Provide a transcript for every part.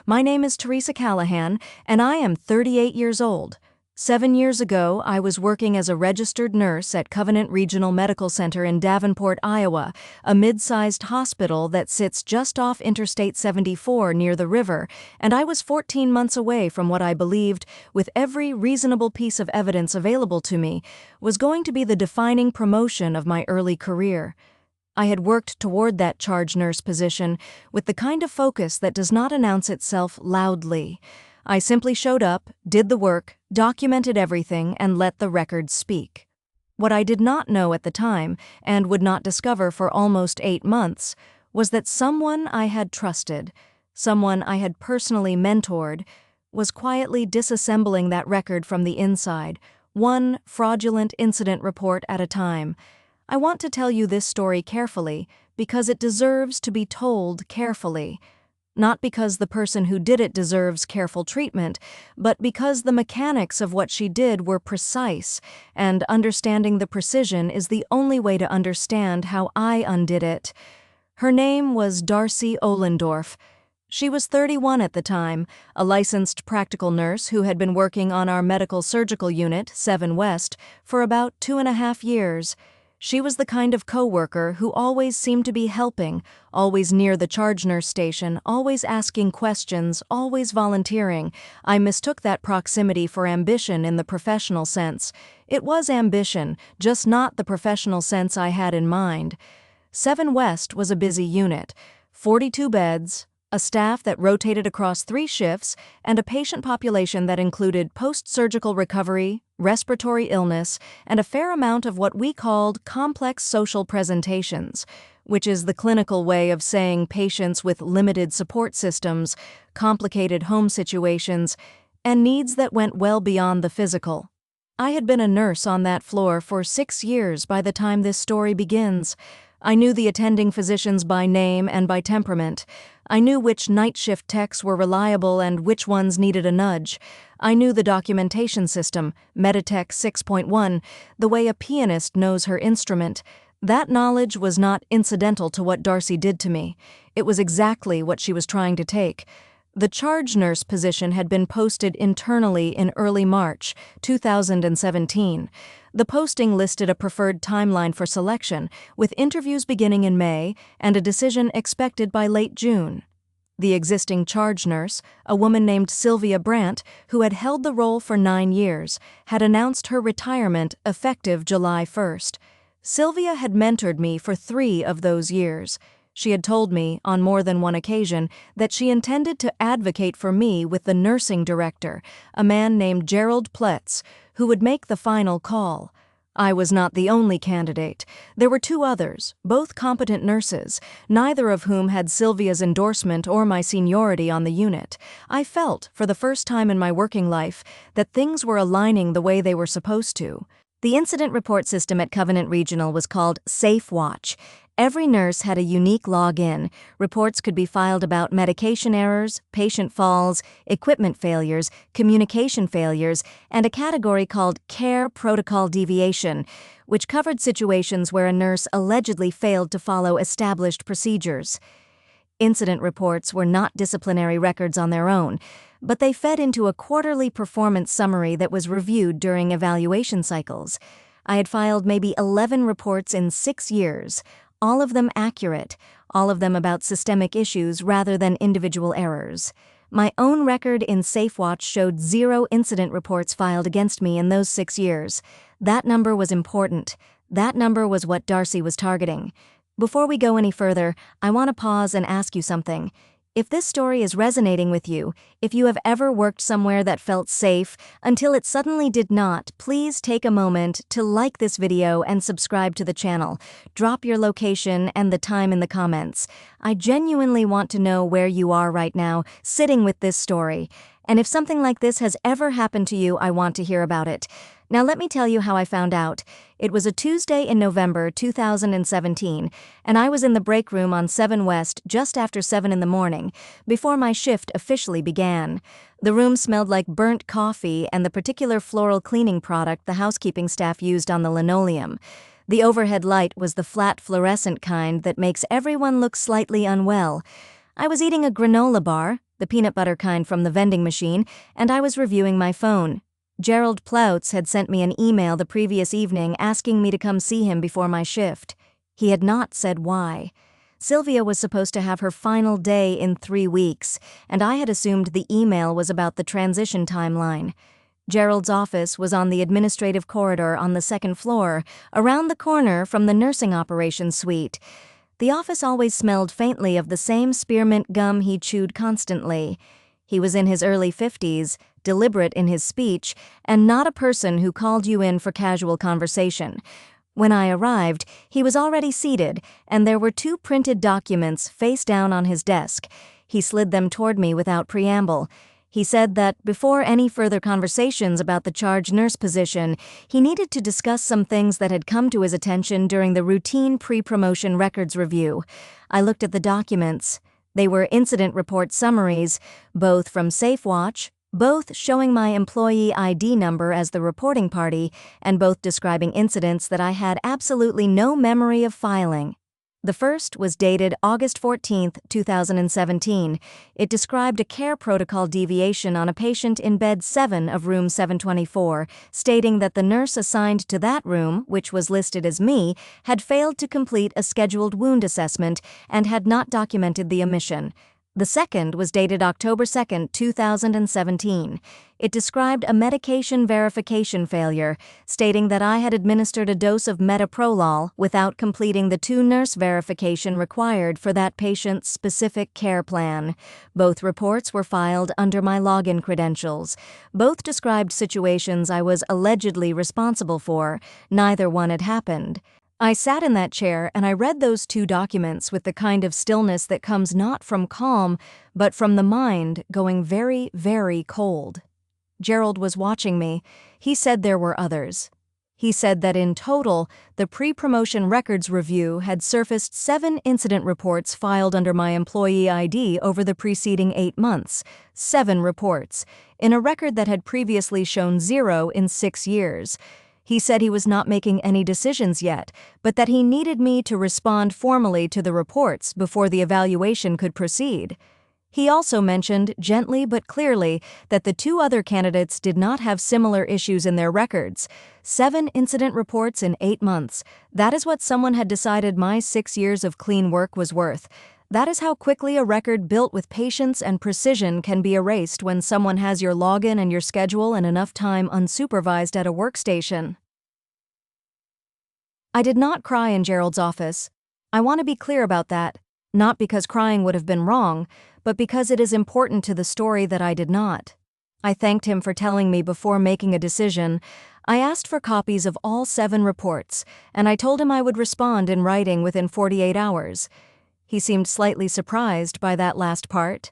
My name is Teresa Callahan, and I am 38 years old. 7 years ago, I was working as a registered nurse at Covenant Regional Medical Center in Davenport, Iowa, a mid-sized hospital that sits just off Interstate 74 near the river, and I was 14 months away from what I believed, with every reasonable piece of evidence available to me, was going to be the defining promotion of my early career. I had worked toward that charge nurse position with the kind of focus that does not announce itself loudly. I simply showed up, did the work, documented everything, and let the records speak. What I did not know at the time, and would not discover for almost 8 months, was that someone I had trusted, someone I had personally mentored, was quietly disassembling that record from the inside, one fraudulent incident report at a time. I want to tell you this story carefully because it deserves to be told carefully. Not because the person who did it deserves careful treatment, but because the mechanics of what she did were precise, and understanding the precision is the only way to understand how I undid it. Her name was Darcy Ohlendorf. She was 31 at the time, a licensed practical nurse who had been working on our medical surgical unit, 7 West, for about 2.5 years. She was the kind of coworker who always seemed to be helping, always near the charge nurse station, always asking questions, always volunteering. I mistook that proximity for ambition in the professional sense. It was ambition, just not the professional sense I had in mind. 7 West was a busy unit, 42 beds, a staff that rotated across 3 shifts, and a patient population that included post-surgical recovery, respiratory illness, and a fair amount of what we called complex social presentations, which is the clinical way of saying patients with limited support systems, complicated home situations, and needs that went well beyond the physical. I had been a nurse on that floor for 6 years by the time this story begins. I knew the attending physicians by name and by temperament. I knew which night shift techs were reliable and which ones needed a nudge. I knew the documentation system, Meditech 6.1, the way a pianist knows her instrument. That knowledge was not incidental to what Darcy did to me. It was exactly what she was trying to take. The charge nurse position had been posted internally in early March 2017. The posting listed a preferred timeline for selection, with interviews beginning in May and a decision expected by late June. The existing charge nurse, a woman named Sylvia Brandt, who had held the role for 9 years, had announced her retirement effective July 1st. Sylvia had mentored me for 3 of those years. She had told me, on more than one occasion, that she intended to advocate for me with the nursing director, a man named Gerald Pletz, who would make the final call. I was not the only candidate. There were 2 others, both competent nurses, neither of whom had Sylvia's endorsement or my seniority on the unit. I felt, for the first time in my working life, that things were aligning the way they were supposed to. The incident report system at Covenant Regional was called SafeWatch. Every nurse had a unique login. Reports could be filed about medication errors, patient falls, equipment failures, communication failures, and a category called Care Protocol Deviation, which covered situations where a nurse allegedly failed to follow established procedures. Incident reports were not disciplinary records on their own, but they fed into a quarterly performance summary that was reviewed during evaluation cycles. I had filed maybe 11 reports in 6 years, all of them accurate, all of them about systemic issues rather than individual errors. My own record in SafeWatch showed 0 incident reports filed against me in those 6 years. That number was important. That number was what Darcy was targeting. Before we go any further, I want to pause and ask you something. If this story is resonating with you, if you have ever worked somewhere that felt safe until it suddenly did not, please take a moment to like this video and subscribe to the channel. Drop your location and the time in the comments. I genuinely want to know where you are right now, sitting with this story. And if something like this has ever happened to you, I want to hear about it. Now let me tell you how I found out. It was a Tuesday in November 2017, and I was in the break room on 7 West just after 7 in the morning, before my shift officially began. The room smelled like burnt coffee and the particular floral cleaning product the housekeeping staff used on the linoleum. The overhead light was the flat fluorescent kind that makes everyone look slightly unwell. I was eating a granola bar, the peanut butter kind from the vending machine, and I was reviewing my phone. Gerald Ploutz had sent me an email the previous evening asking me to come see him before my shift. He had not said why. Sylvia was supposed to have her final day in 3 weeks, and I had assumed the email was about the transition timeline. Gerald's office was on the administrative corridor on the second floor, around the corner from the nursing operations suite. The office always smelled faintly of the same spearmint gum he chewed constantly. He was in his early 50s, deliberate in his speech, and not a person who called you in for casual conversation. When I arrived, he was already seated, and there were 2 printed documents face down on his desk. He slid them toward me without preamble. He said that before any further conversations about the charge nurse position, he needed to discuss some things that had come to his attention during the routine pre-promotion records review. I looked at the documents. They were incident report summaries, both from SafeWatch, both showing my employee ID number as the reporting party, and both describing incidents that I had absolutely no memory of filing. The first was dated August 14, 2017. It described a care protocol deviation on a patient in bed 7 of room 724, stating that the nurse assigned to that room, which was listed as me, had failed to complete a scheduled wound assessment and had not documented the omission. The second was dated October 2, 2017. It described a medication verification failure, stating that I had administered a dose of metoprolol without completing the 2 nurse verification required for that patient's specific care plan. Both reports were filed under my login credentials. Both described situations I was allegedly responsible for. Neither one had happened. I sat in that chair and I read those 2 documents with the kind of stillness that comes not from calm, but from the mind going very, very cold. Gerald was watching me. He said there were others. He said that in total, the pre-promotion records review had surfaced 7 incident reports filed under my employee ID over the preceding 8 months. 7 reports, in a record that had previously shown 0 in 6 years. He said he was not making any decisions yet, but that he needed me to respond formally to the reports before the evaluation could proceed. He also mentioned, gently but clearly, that the 2 other candidates did not have similar issues in their records. 7 incident reports in 8 months. That is what someone had decided my 6 years of clean work was worth. That is how quickly a record built with patience and precision can be erased when someone has your login and your schedule and enough time unsupervised at a workstation. I did not cry in Gerald's office. I want to be clear about that, not because crying would have been wrong, but because it is important to the story that I did not. I thanked him for telling me before making a decision. I asked for copies of all 7 reports, and I told him I would respond in writing within 48 hours. He seemed slightly surprised by that last part.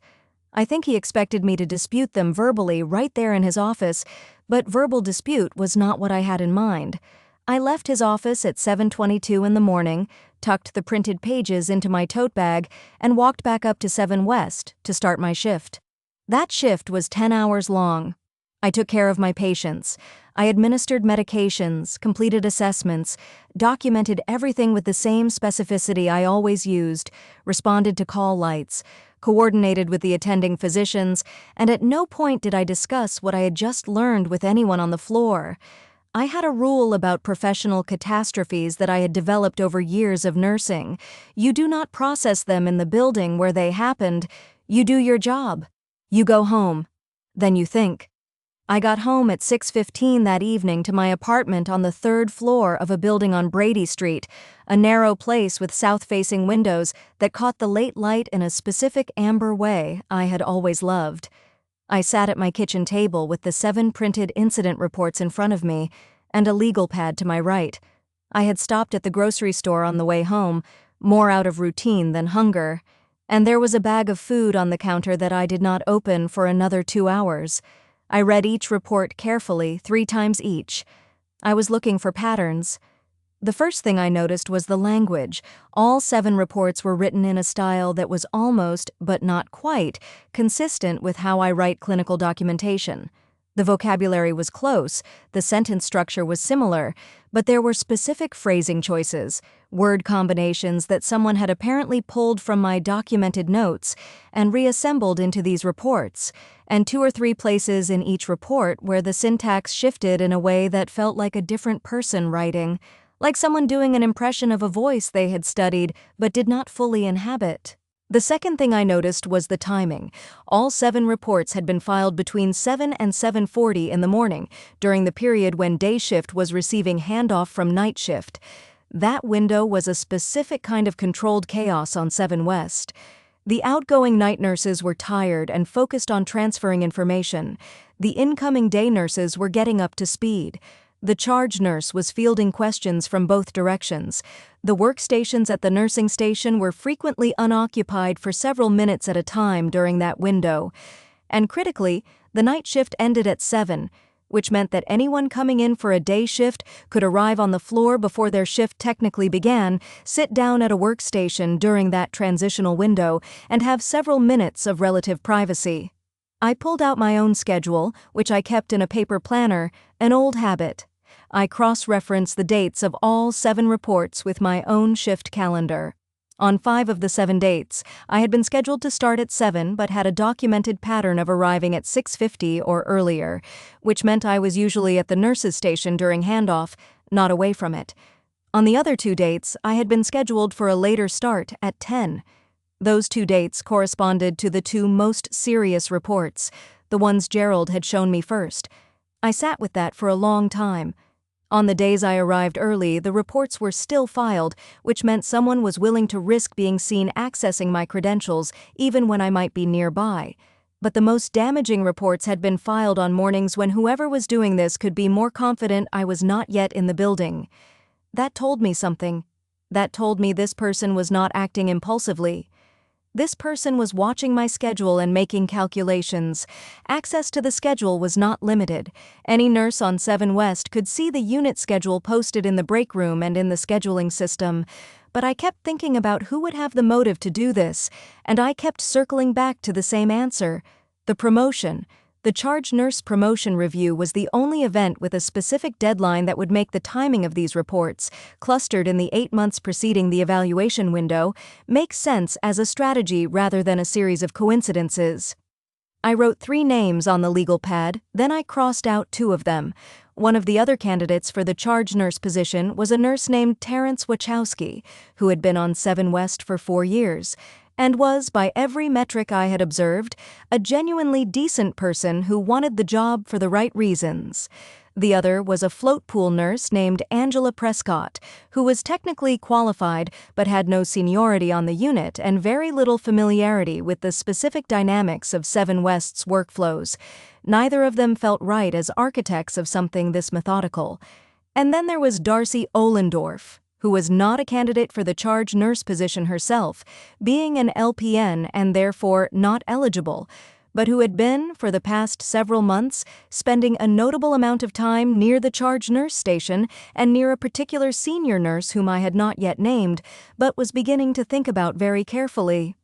I think he expected me to dispute them verbally right there in his office, but verbal dispute was not what I had in mind. I left his office at 7:22 in the morning, tucked the printed pages into my tote bag, and walked back up to 7 West to start my shift. That shift was 10 hours long. I took care of my patients. I administered medications, completed assessments, documented everything with the same specificity I always used, responded to call lights, coordinated with the attending physicians, and at no point did I discuss what I had just learned with anyone on the floor. I had a rule about professional catastrophes that I had developed over years of nursing. You do not process them in the building where they happened. You do your job. You go home. Then you think. I got home at 6:15 that evening to my apartment on the 3rd floor of a building on Brady Street, a narrow place with south-facing windows that caught the late light in a specific amber way I had always loved. I sat at my kitchen table with the 7 printed incident reports in front of me and a legal pad to my right. I had stopped at the grocery store on the way home, more out of routine than hunger, and there was a bag of food on the counter that I did not open for another 2 hours. I read each report carefully, 3 times each. I was looking for patterns. The first thing I noticed was the language. All 7 reports were written in a style that was almost, but not quite, consistent with how I write clinical documentation. The vocabulary was close, the sentence structure was similar, but there were specific phrasing choices, word combinations that someone had apparently pulled from my documented notes and reassembled into these reports, and 2 or 3 places in each report where the syntax shifted in a way that felt like a different person writing, like someone doing an impression of a voice they had studied but did not fully inhabit. The second thing I noticed was the timing. All 7 reports had been filed between 7 and 7:40 in the morning, during the period when day shift was receiving handoff from night shift. That window was a specific kind of controlled chaos on 7 West. The outgoing night nurses were tired and focused on transferring information. The incoming day nurses were getting up to speed. The charge nurse was fielding questions from both directions. The workstations at the nursing station were frequently unoccupied for several minutes at a time during that window. And critically, the night shift ended at 7, which meant that anyone coming in for a day shift could arrive on the floor before their shift technically began, sit down at a workstation during that transitional window, and have several minutes of relative privacy. I pulled out my own schedule, which I kept in a paper planner, an old habit. I cross-referenced the dates of all 7 reports with my own shift calendar. On 5 of the 7 dates, I had been scheduled to start at 7 but had a documented pattern of arriving at 6:50 or earlier, which meant I was usually at the nurse's station during handoff, not away from it. On the other 2 dates, I had been scheduled for a later start at 10. Those 2 dates corresponded to the 2 most serious reports, the ones Gerald had shown me first. I sat with that for a long time. On the days I arrived early, the reports were still filed, which meant someone was willing to risk being seen accessing my credentials even when I might be nearby. But the most damaging reports had been filed on mornings when whoever was doing this could be more confident I was not yet in the building. That told me something. That told me this person was not acting impulsively. This person was watching my schedule and making calculations. Access to the schedule was not limited. Any nurse on 7 West could see the unit schedule posted in the break room and in the scheduling system. But I kept thinking about who would have the motive to do this, and I kept circling back to the same answer: the promotion. The charge nurse promotion review was the only event with a specific deadline that would make the timing of these reports, clustered in the 8 months preceding the evaluation window, make sense as a strategy rather than a series of coincidences. I wrote 3 names on the legal pad, then I crossed out 2 of them. One of the other candidates for the charge nurse position was a nurse named Terrence Wachowski, who had been on 7 West for 4 years. And was, by every metric I had observed, a genuinely decent person who wanted the job for the right reasons. The other was a float pool nurse named Angela Prescott, who was technically qualified but had no seniority on the unit and very little familiarity with the specific dynamics of 7 West's workflows. Neither of them felt right as architects of something this methodical. And then there was Darcy Ohlendorf, who was not a candidate for the charge nurse position herself, being an LPN and therefore not eligible, but who had been, for the past several months, spending a notable amount of time near the charge nurse station and near a particular senior nurse whom I had not yet named, but was beginning to think about very carefully.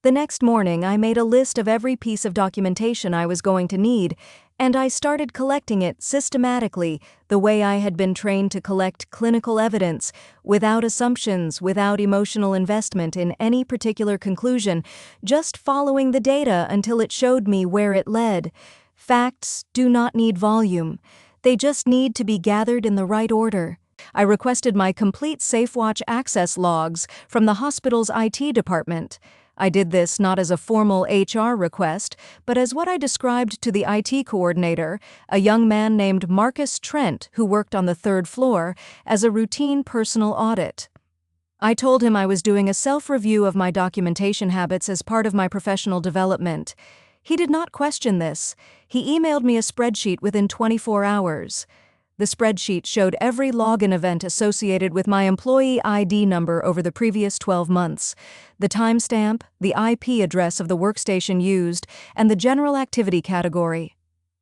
The next morning, I made a list of every piece of documentation I was going to need, and I started collecting it systematically, the way I had been trained to collect clinical evidence, without assumptions, without emotional investment in any particular conclusion, just following the data until it showed me where it led. Facts do not need volume. They just need to be gathered in the right order. I requested my complete SafeWatch access logs from the hospital's IT department. I did this not as a formal HR request, but as what I described to the IT coordinator, a young man named Marcus Trent who worked on the 3rd floor, as a routine personal audit. I told him I was doing a self-review of my documentation habits as part of my professional development. He did not question this. He emailed me a spreadsheet within 24 hours. The spreadsheet showed every login event associated with my employee ID number over the previous 12 months, the timestamp, the IP address of the workstation used, and the general activity category.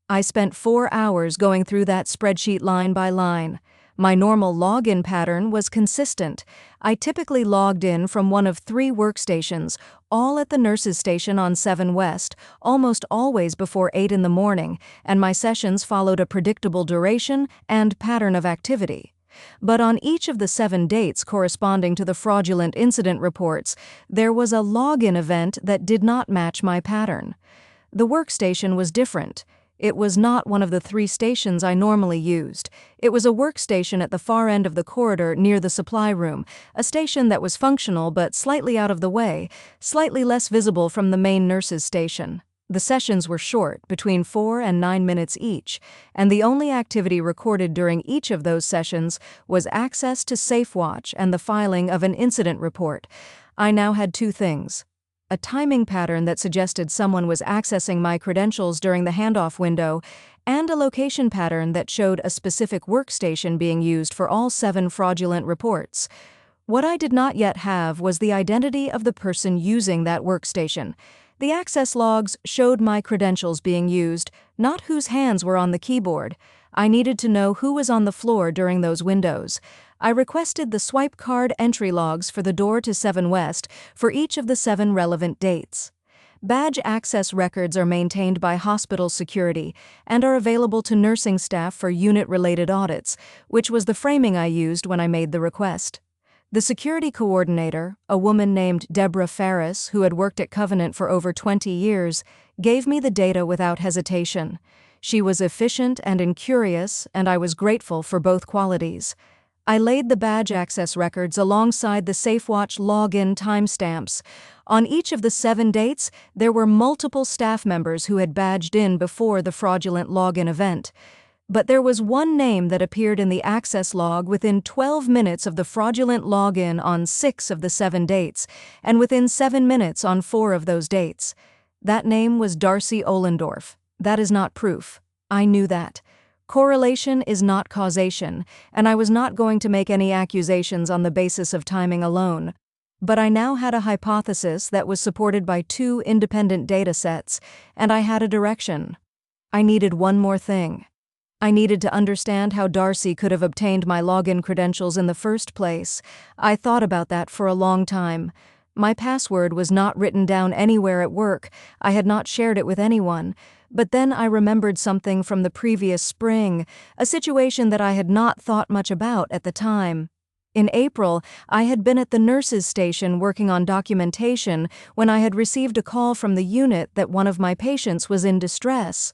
I spent 4 hours going through that spreadsheet line by line. My normal login pattern was consistent. I typically logged in from one of 3 workstations, all at the nurses' station on 7 West, almost always before 8 in the morning, and my sessions followed a predictable duration and pattern of activity. But on each of the 7 dates corresponding to the fraudulent incident reports, there was a login event that did not match my pattern. The workstation was different. It was not one of the 3 stations I normally used. It was a workstation at the far end of the corridor near the supply room, a station that was functional but slightly out of the way, slightly less visible from the main nurses' station. The sessions were short, between 4 and 9 minutes each, and the only activity recorded during each of those sessions was access to SafeWatch and the filing of an incident report. I now had 2 things: a timing pattern that suggested someone was accessing my credentials during the handoff window, and a location pattern that showed a specific workstation being used for all 7 fraudulent reports. What I did not yet have was the identity of the person using that workstation. The access logs showed my credentials being used, not whose hands were on the keyboard. I needed to know who was on the floor during those windows. I requested the swipe card entry logs for the door to 7 West for each of the 7 relevant dates. Badge access records are maintained by hospital security and are available to nursing staff for unit-related audits, which was the framing I used when I made the request. The security coordinator, a woman named Deborah Ferris, who had worked at Covenant for over 20 years, gave me the data without hesitation. She was efficient and incurious, and I was grateful for both qualities. I laid the badge access records alongside the SafeWatch login timestamps. On each of the 7 dates, there were multiple staff members who had badged in before the fraudulent login event. But there was one name that appeared in the access log within 12 minutes of the fraudulent login on 6 of the 7 dates, and within 7 minutes on 4 of those dates. That name was Darcy Ohlendorf. That is not proof. I knew that. Correlation is not causation, and I was not going to make any accusations on the basis of timing alone. But I now had a hypothesis that was supported by 2 independent data sets, and I had a direction. I needed one more thing. I needed to understand how Darcy could have obtained my login credentials in the first place. I thought about that for a long time. My password was not written down anywhere at work. I had not shared it with anyone. But then I remembered something from the previous spring, a situation that I had not thought much about at the time. In April, I had been at the nurses' station working on documentation when I had received a call from the unit that one of my patients was in distress.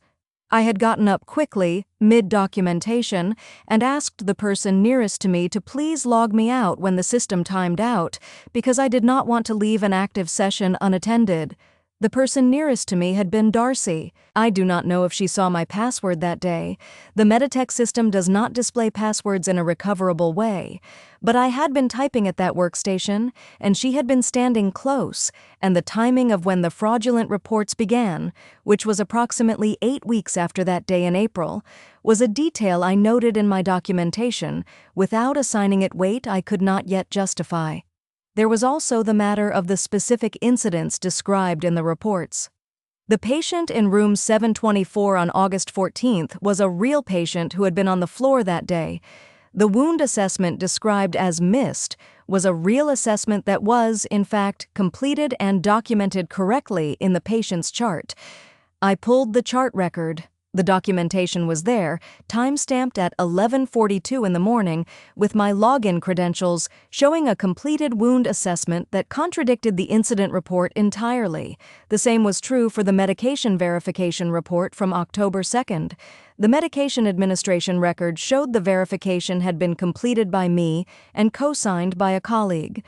I had gotten up quickly, mid-documentation, and asked the person nearest to me to please log me out when the system timed out, because I did not want to leave an active session unattended. The person nearest to me had been Darcy. I do not know if she saw my password that day. The Meditech system does not display passwords in a recoverable way. But I had been typing at that workstation, and she had been standing close, and the timing of when the fraudulent reports began, which was approximately 8 weeks after that day in April, was a detail I noted in my documentation without assigning it weight I could not yet justify. There was also the matter of the specific incidents described in the reports. The patient in room 724 on August 14th was a real patient who had been on the floor that day. The wound assessment described as missed was a real assessment that was, in fact, completed and documented correctly in the patient's chart. I pulled the chart record. The documentation was there, time-stamped at 11:42 in the morning, with my login credentials showing a completed wound assessment that contradicted the incident report entirely. The same was true for the medication verification report from October 2nd. The medication administration record showed the verification had been completed by me and co-signed by a colleague.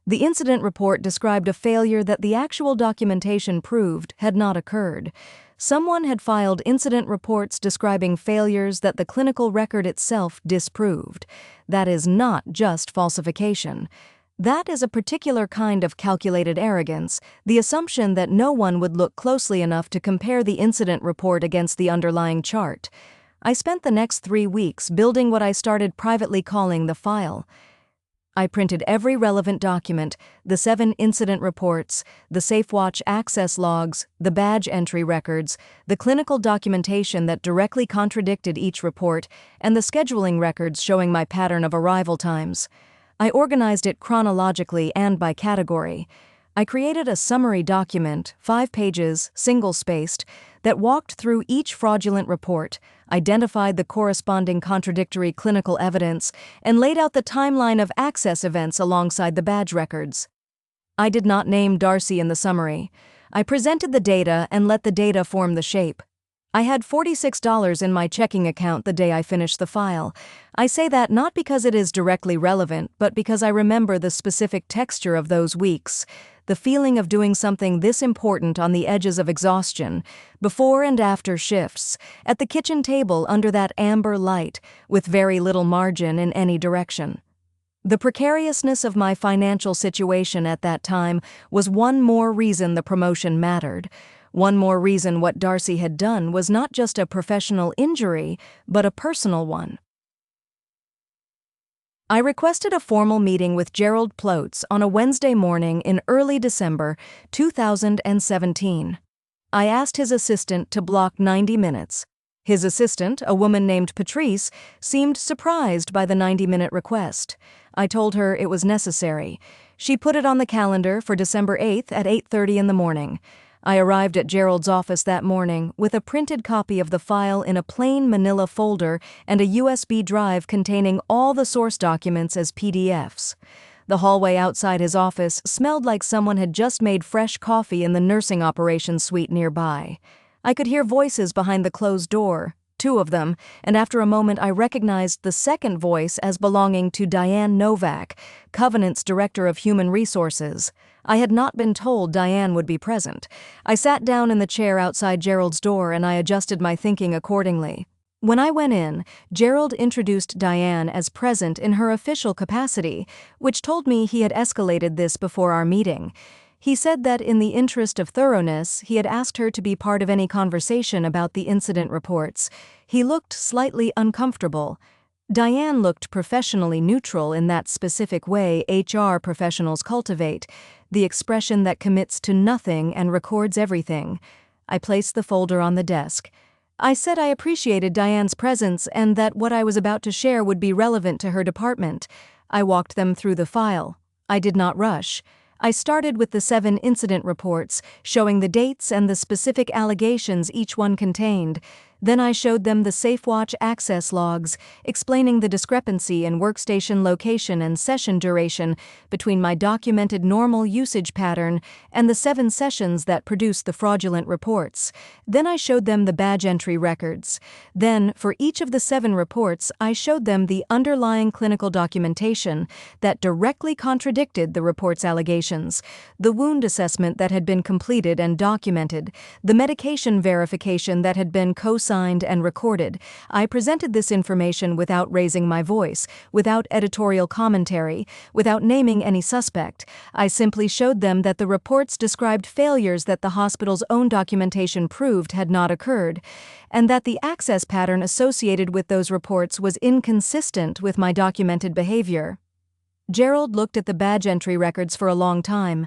The incident report described a failure that the actual documentation proved had not occurred. Someone had filed incident reports describing failures that the clinical record itself disproved. That is not just falsification. That is a particular kind of calculated arrogance, the assumption that no one would look closely enough to compare the incident report against the underlying chart. I spent the next 3 weeks building what I started privately calling the file. I printed every relevant document, the 7 incident reports, the SafeWatch access logs, the badge entry records, the clinical documentation that directly contradicted each report, and the scheduling records showing my pattern of arrival times. I organized it chronologically and by category. I created a summary document, 5 pages, single-spaced, that walked through each fraudulent report, identified the corresponding contradictory clinical evidence, and laid out the timeline of access events alongside the badge records. I did not name Darcy in the summary. I presented the data and let the data form the shape. I had $46 in my checking account the day I finished the file. I say that not because it is directly relevant, but because I remember the specific texture of those weeks, the feeling of doing something this important on the edges of exhaustion, before and after shifts, at the kitchen table under that amber light, with very little margin in any direction. The precariousness of my financial situation at that time was one more reason the promotion mattered. One more reason what Darcy had done was not just a professional injury, but a personal one. I requested a formal meeting with Gerald Plotz on a Wednesday morning in early December 2017. I asked his assistant to block 90 minutes. His assistant, a woman named Patrice, seemed surprised by the 90-minute request. I told her it was necessary. She put it on the calendar for December 8th at 8:30 in the morning. I arrived at Gerald's office that morning with a printed copy of the file in a plain manila folder and a USB drive containing all the source documents as PDFs. The hallway outside his office smelled like someone had just made fresh coffee in the nursing operations suite nearby. I could hear voices behind the closed door, 2 of them, and after a moment I recognized the second voice as belonging to Diane Novak, Covenant's Director of Human Resources. I had not been told Diane would be present. I sat down in the chair outside Gerald's door and I adjusted my thinking accordingly. When I went in, Gerald introduced Diane as present in her official capacity, which told me he had escalated this before our meeting. He said that in the interest of thoroughness, he had asked her to be part of any conversation about the incident reports. He looked slightly uncomfortable. Diane looked professionally neutral in that specific way HR professionals cultivate, the expression that commits to nothing and records everything. I placed the folder on the desk. I said I appreciated Diane's presence and that what I was about to share would be relevant to her department. I walked them through the file. I did not rush. I started with the 7 incident reports, showing the dates and the specific allegations each one contained. Then I showed them the SafeWatch access logs, explaining the discrepancy in workstation location and session duration between my documented normal usage pattern and the 7 sessions that produced the fraudulent reports. Then I showed them the badge entry records. Then, for each of the 7 reports, I showed them the underlying clinical documentation that directly contradicted the report's allegations, the wound assessment that had been completed and documented, the medication verification that had been co-signed and recorded. I presented this information without raising my voice, without editorial commentary, without naming any suspect. I simply showed them that the reports described failures that the hospital's own documentation proved had not occurred, and that the access pattern associated with those reports was inconsistent with my documented behavior. Gerald looked at the badge entry records for a long time.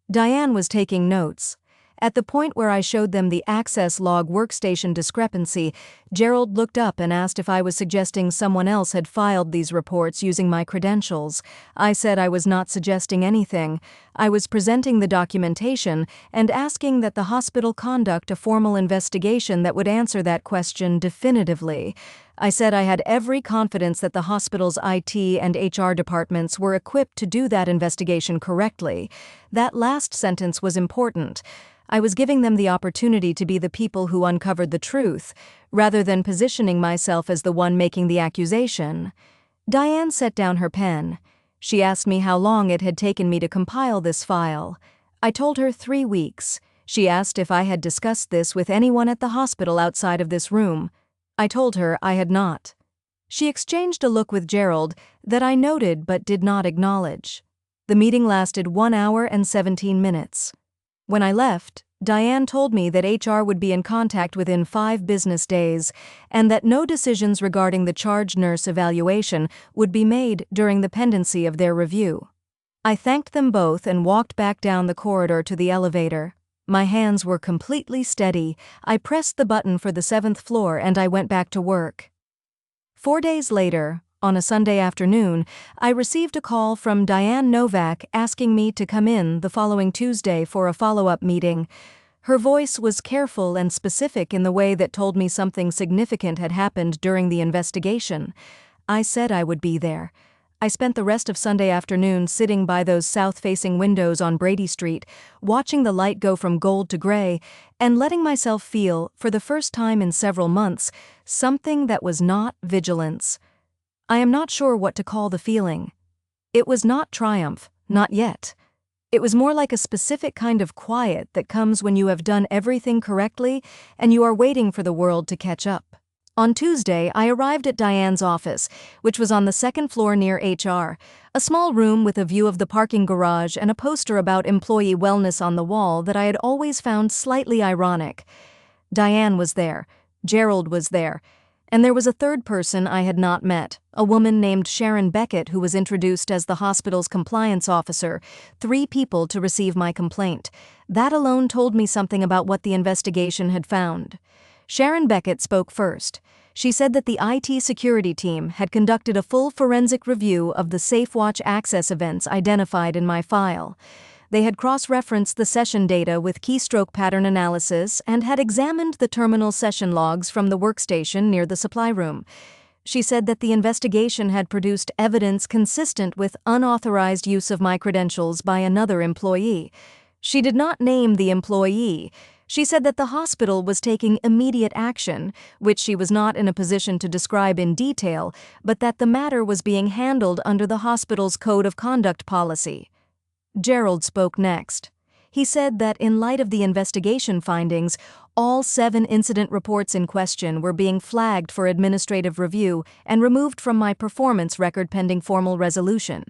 Diane was taking notes. At the point where I showed them the access log workstation discrepancy, Gerald looked up and asked if I was suggesting someone else had filed these reports using my credentials. I said I was not suggesting anything. I was presenting the documentation and asking that the hospital conduct a formal investigation that would answer that question definitively. I said I had every confidence that the hospital's IT and HR departments were equipped to do that investigation correctly. That last sentence was important. I was giving them the opportunity to be the people who uncovered the truth, rather than positioning myself as the one making the accusation. Diane set down her pen. She asked me how long it had taken me to compile this file. I told her 3 weeks. She asked if I had discussed this with anyone at the hospital outside of this room. I told her I had not. She exchanged a look with Gerald that I noted but did not acknowledge. The meeting lasted 1 hour and 17 minutes. When I left, Diane told me that HR would be in contact within 5 business days, and that no decisions regarding the charge nurse evaluation would be made during the pendency of their review. I thanked them both and walked back down the corridor to the elevator. My hands were completely steady. I pressed the button for the 7th floor and I went back to work. 4 days later, on a Sunday afternoon, I received a call from Diane Novak asking me to come in the following Tuesday for a follow-up meeting. Her voice was careful and specific in the way that told me something significant had happened during the investigation. I said I would be there. I spent the rest of Sunday afternoon sitting by those south-facing windows on Brady Street, watching the light go from gold to gray, and letting myself feel, for the first time in several months, something that was not vigilance. I am not sure what to call the feeling. It was not triumph, not yet. It was more like a specific kind of quiet that comes when you have done everything correctly and you are waiting for the world to catch up. On Tuesday, I arrived at Diane's office, which was on the 2nd floor near HR, a small room with a view of the parking garage and a poster about employee wellness on the wall that I had always found slightly ironic. Diane was there, Gerald was there, and there was a third person I had not met, a woman named Sharon Beckett who was introduced as the hospital's compliance officer, 3 people to receive my complaint. That alone told me something about what the investigation had found. Sharon Beckett spoke first. She said that the IT security team had conducted a full forensic review of the SafeWatch access events identified in my file. They had cross-referenced the session data with keystroke pattern analysis and had examined the terminal session logs from the workstation near the supply room. She said that the investigation had produced evidence consistent with unauthorized use of my credentials by another employee. She did not name the employee. She said that the hospital was taking immediate action, which she was not in a position to describe in detail, but that the matter was being handled under the hospital's code of conduct policy. Gerald spoke next. He said that in light of the investigation findings, all 7 incident reports in question were being flagged for administrative review and removed from my performance record pending formal resolution.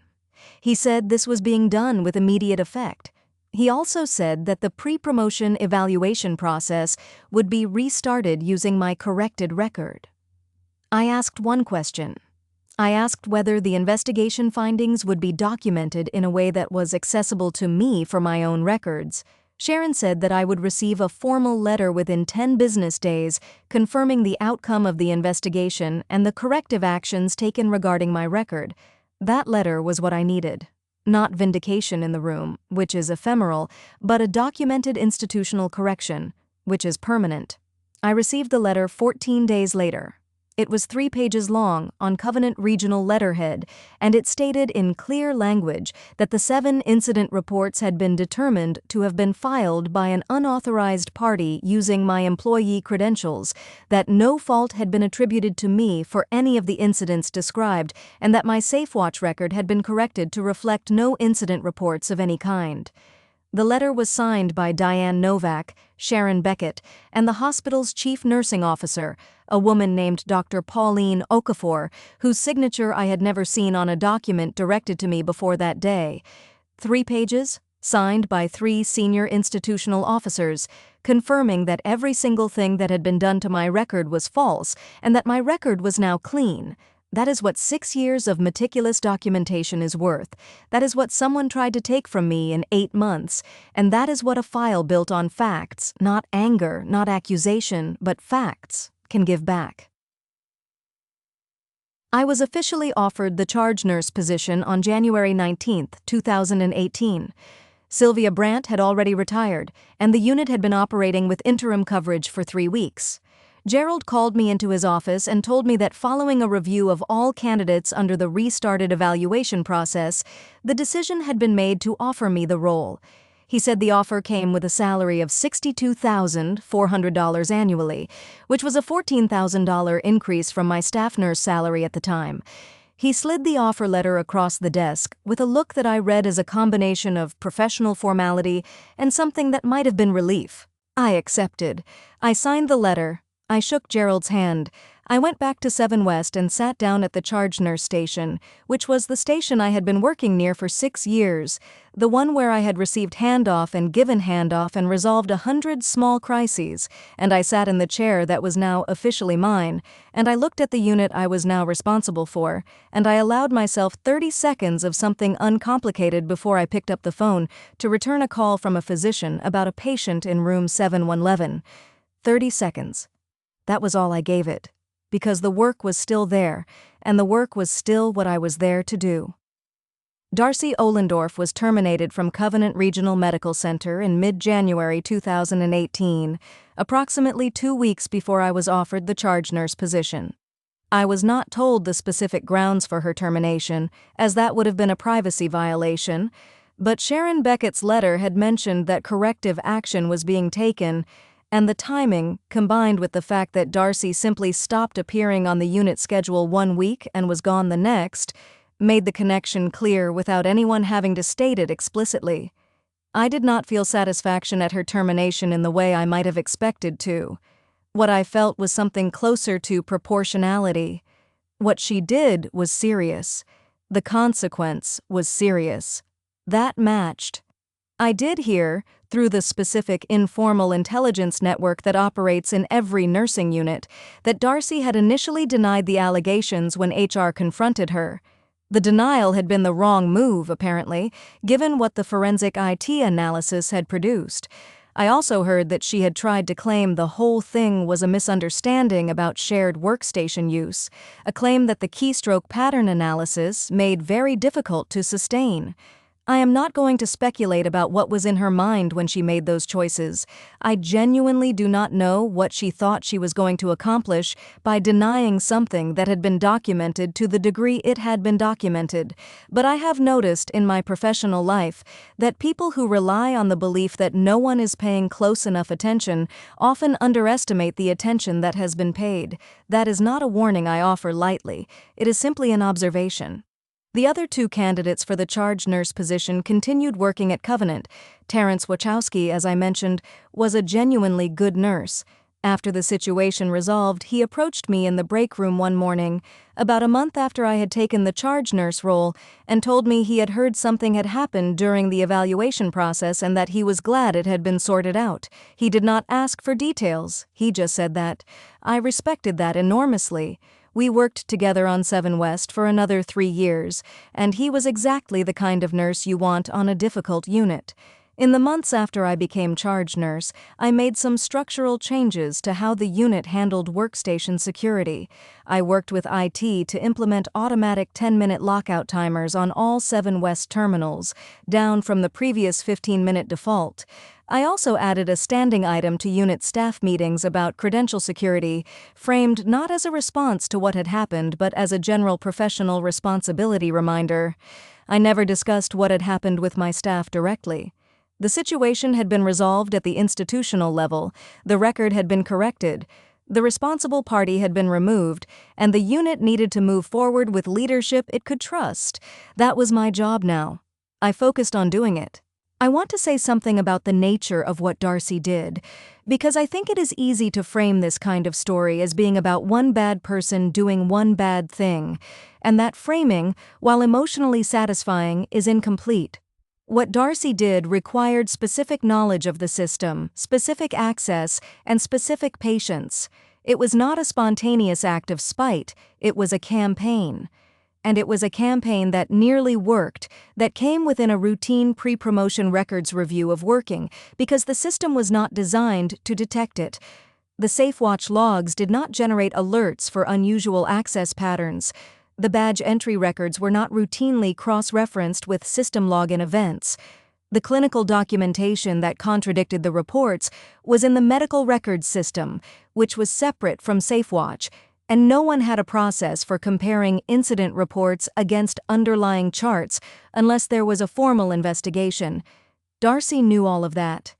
He said this was being done with immediate effect. He also said that the pre-promotion evaluation process would be restarted using my corrected record. I asked one question. I asked whether the investigation findings would be documented in a way that was accessible to me for my own records. Sharon said that I would receive a formal letter within 10 business days confirming the outcome of the investigation and the corrective actions taken regarding my record. That letter was what I needed. Not vindication in the room, which is ephemeral, but a documented institutional correction, which is permanent. I received the letter 14 days later. It was 3 pages long on Covenant Regional letterhead, and it stated in clear language that the 7 incident reports had been determined to have been filed by an unauthorized party using my employee credentials, that no fault had been attributed to me for any of the incidents described, and that my SafeWatch record had been corrected to reflect no incident reports of any kind. The letter was signed by Diane Novak, Sharon Beckett, and the hospital's chief nursing officer, a woman named Dr. Pauline Okafor, whose signature I had never seen on a document directed to me before that day. 3 pages, signed by 3 senior institutional officers, confirming that every single thing that had been done to my record was false and that my record was now clean. That is what 6 years of meticulous documentation is worth. That is what someone tried to take from me in 8 months. And that is what a file built on facts, not anger, not accusation, but facts, can give back. I was officially offered the charge nurse position on January 19, 2018. Sylvia Brandt had already retired, and the unit had been operating with interim coverage for 3 weeks. Gerald called me into his office and told me that following a review of all candidates under the restarted evaluation process, the decision had been made to offer me the role. He said the offer came with a salary of $62,400 annually, which was a $14,000 increase from my staff nurse salary at the time. He slid the offer letter across the desk with a look that I read as a combination of professional formality and something that might have been relief. I accepted. I signed the letter. I shook Gerald's hand. I went back to 7 West and sat down at the charge nurse station, which was the station I had been working near for 6 years, the one where I had received handoff and given handoff and resolved 100 small crises, and I sat in the chair that was now officially mine, and I looked at the unit I was now responsible for, and I allowed myself 30 seconds of something uncomplicated before I picked up the phone to return a call from a physician about a patient in room 7111. 30 seconds. That was all I gave it. Because the work was still there, and the work was still what I was there to do. Darcy Ohlendorf was terminated from Covenant Regional Medical Center in mid-January 2018, approximately 2 weeks before I was offered the charge nurse position. I was not told the specific grounds for her termination, as that would have been a privacy violation, but Sharon Beckett's letter had mentioned that corrective action was being taken, and the timing, combined with the fact that Darcy simply stopped appearing on the unit schedule 1 week and was gone the next, made the connection clear without anyone having to state it explicitly. I did not feel satisfaction at her termination in the way I might have expected to. What I felt was something closer to proportionality. What she did was serious. The consequence was serious. That matched. I did hear, through the specific informal intelligence network that operates in every nursing unit, that Darcy had initially denied the allegations when HR confronted her. The denial had been the wrong move, apparently, given what the forensic IT analysis had produced. I also heard that she had tried to claim the whole thing was a misunderstanding about shared workstation use, a claim that the keystroke pattern analysis made very difficult to sustain. I am not going to speculate about what was in her mind when she made those choices. I genuinely do not know what she thought she was going to accomplish by denying something that had been documented to the degree it had been documented, but I have noticed in my professional life that people who rely on the belief that no one is paying close enough attention often underestimate the attention that has been paid. That is not a warning I offer lightly. It is simply an observation. The other 2 candidates for the charge nurse position continued working at Covenant. Terrence Wachowski, as I mentioned, was a genuinely good nurse. After the situation resolved, he approached me in the break room one morning, about a month after I had taken the charge nurse role, and told me he had heard something had happened during the evaluation process and that he was glad it had been sorted out. He did not ask for details, he just said that. I respected that enormously. We worked together on 7 West for another 3 years, and he was exactly the kind of nurse you want on a difficult unit. In the months after I became charge nurse, I made some structural changes to how the unit handled workstation security. I worked with IT to implement automatic 10-minute lockout timers on all 7 West terminals, down from the previous 15-minute default. I also added a standing item to unit staff meetings about credential security, framed not as a response to what had happened but as a general professional responsibility reminder. I never discussed what had happened with my staff directly. The situation had been resolved at the institutional level, the record had been corrected, the responsible party had been removed, and the unit needed to move forward with leadership it could trust. That was my job now. I focused on doing it. I want to say something about the nature of what Darcy did, because I think it is easy to frame this kind of story as being about one bad person doing one bad thing, and that framing, while emotionally satisfying, is incomplete. What Darcy did required specific knowledge of the system, specific access, and specific patience. It was not a spontaneous act of spite, it was a campaign. And it was a campaign that nearly worked, that came within a routine pre-promotion records review of working, because the system was not designed to detect it. The SafeWatch logs did not generate alerts for unusual access patterns. The badge entry records were not routinely cross-referenced with system login events. The clinical documentation that contradicted the reports was in the medical records system, which was separate from SafeWatch, and no one had a process for comparing incident reports against underlying charts unless there was a formal investigation. Darcy knew all of that.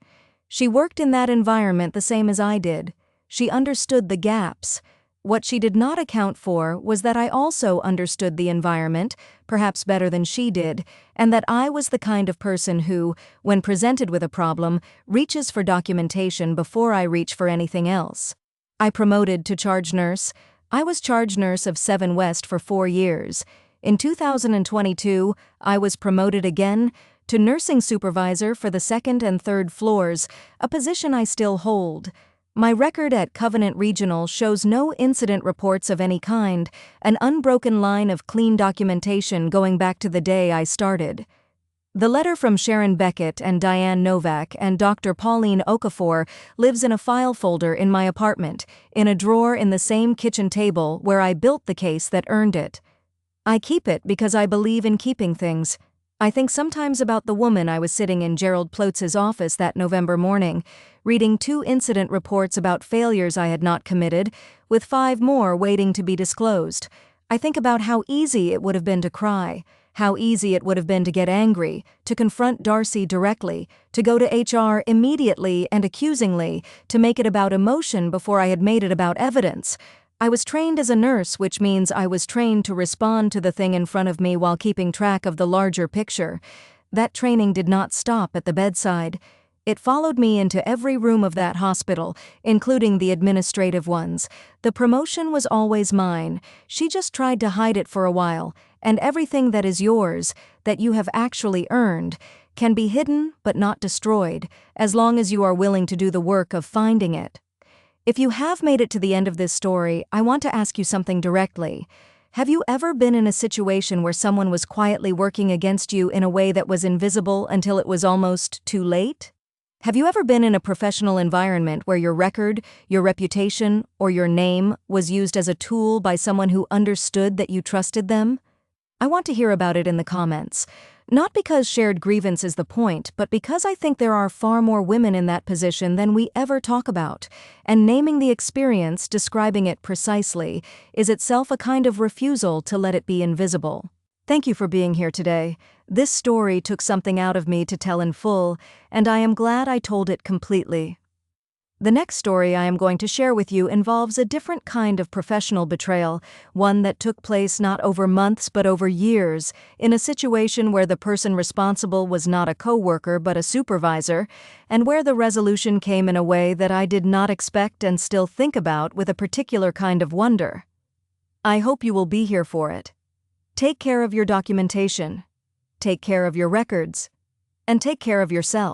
She worked in that environment the same as I did. She understood the gaps. What she did not account for was that I also understood the environment, perhaps better than she did, and that I was the kind of person who, when presented with a problem, reaches for documentation before I reach for anything else. I promoted to charge nurse. I was charge nurse of 7 West for 4 years. In 2022, I was promoted again to nursing supervisor for the second and third floors, a position I still hold. My record at Covenant Regional shows no incident reports of any kind, an unbroken line of clean documentation going back to the day I started. The letter from Sharon Beckett and Diane Novak and Dr. Pauline Okafor lives in a file folder in my apartment, in a drawer in the same kitchen table where I built the case that earned it. I keep it because I believe in keeping things. I think sometimes about the woman I was sitting in Gerald Plotz's office that November morning, reading 2 incident reports about failures I had not committed, with 5 more waiting to be disclosed. I think about how easy it would have been to cry, how easy it would have been to get angry, to confront Darcy directly, to go to HR immediately and accusingly, to make it about emotion before I had made it about evidence. I was trained as a nurse, which means I was trained to respond to the thing in front of me while keeping track of the larger picture. That training did not stop at the bedside. It followed me into every room of that hospital, including the administrative ones. The promotion was always mine. She just tried to hide it for a while, and everything that is yours, that you have actually earned, can be hidden but not destroyed, as long as you are willing to do the work of finding it. If you have made it to the end of this story, I want to ask you something directly. Have you ever been in a situation where someone was quietly working against you in a way that was invisible until it was almost too late? Have you ever been in a professional environment where your record, your reputation, or your name was used as a tool by someone who understood that you trusted them? I want to hear about it in the comments. Not because shared grievance is the point, but because I think there are far more women in that position than we ever talk about, and naming the experience, describing it precisely, is itself a kind of refusal to let it be invisible. Thank you for being here today. This story took something out of me to tell in full, and I am glad I told it completely. The next story I am going to share with you involves a different kind of professional betrayal, one that took place not over months but over years, in a situation where the person responsible was not a coworker but a supervisor, and where the resolution came in a way that I did not expect and still think about with a particular kind of wonder. I hope you will be here for it. Take care of your documentation, take care of your records, and take care of yourself.